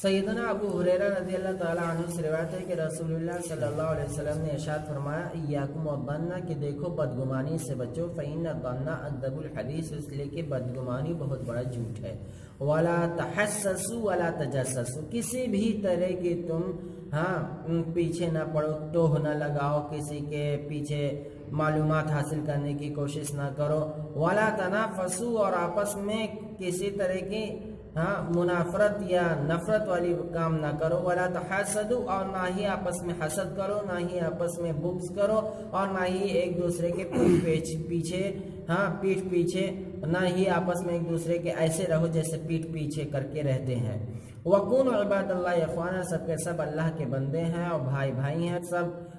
سیدنا ابو ہریرہ رضی اللہ تعالیٰ عنہ سے روایت ہے کہ رسول اللہ صلی اللہ علیہ وسلم نے ارشاد فرمایا ایاکم والظن کہ دیکھو بدگمانی سے بچو فإن الظن اکذب الحدیث اس لیے کہ بدگمانی بہت بڑا جھوٹ ہے ولا تحسسوا ولا تجسسوا کسی بھی طرح کی تم پیچھے نہ پڑو ٹوہ نہ لگاؤ کسی کے پیچھے معلومات حاصل کرنے کی کوشش نہ کرو ولا تنافسوا اور آپس میں کسی طرح کی منافرت یا نفرت والی کام نہ کرو ولا تحاسدوا اور نہ ہی آپس میں حسد کرو نہ ہی آپس میں بغض کرو اور نہ ہی ایک دوسرے کے پیٹھ پیچھے نہ ہی آپس میں ایک دوسرے کے ایسے رہو جیسے پیٹھ پیچھے کر کے رہتے ہیں وَكُونُوا عِبَادَ اللَّهِ اخوانا سب کے سب اللہ کے بندے ہیں اور بھائی بھائی ہیں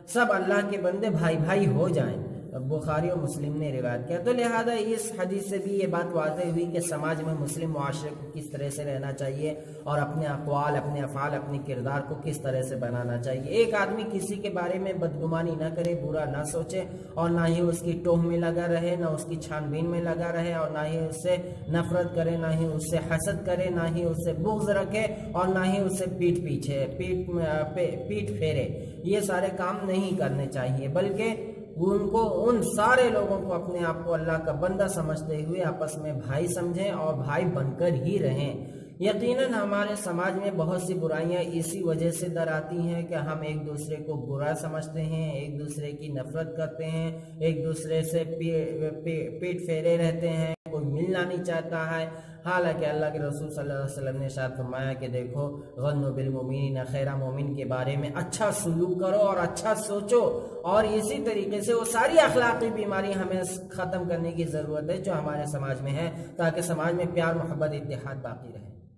سب اللہ کے بندے بھائی بھائی ہو جائیں بخاری و مسلم نے روایت کیا تو لہذا اس حدیث سے بھی یہ بات واضح ہوئی کہ سماج میں مسلم معاشرے کو کس طرح سے رہنا چاہیے اور اپنے اقوال اپنے افعال اپنے کردار کو کس طرح سے بنانا چاہیے ایک آدمی کسی کے بارے میں بدگمانی نہ کرے برا نہ سوچے اور نہ ہی اس کی ٹوہ میں لگا رہے نہ اس کی چھان بین میں لگا رہے اور نہ ہی اس سے نفرت کرے نہ ہی اس سے حسد کرے نہ ہی اس سے بغض رکھے اور نہ ہی اس سے پیٹ پھیرے یہ سارے کام نہیں کرنے چاہیے بلکہ ان سارے لوگوں کو اپنے آپ کو اللہ کا بندہ سمجھتے ہوئے آپس میں بھائی سمجھیں اور بھائی بن کر ہی رہیں یقیناً ہمارے سماج میں بہت سی برائیاں اسی وجہ سے در آتی ہیں کہ ہم ایک دوسرے کو برا سمجھتے ہیں ایک دوسرے کی نفرت کرتے ہیں ایک دوسرے سے پیٹ پھیرے رہتے ہیں کوئی ملنا نہیں چاہتا ہے حالانکہ اللہ کے رسول صلی اللہ علیہ وسلم نے ارشاد فرمایا کہ دیکھو ظنوا بالمؤمنین خیرا مومن کے بارے میں اچھا سلوک کرو اور اچھا سوچو اور اسی طریقے سے وہ ساری اخلاقی بیماری ہمیں ختم کرنے کی ضرورت ہے جو ہمارے سماج میں ہے تاکہ سماج میں پیار محبت اتحاد باقی رہے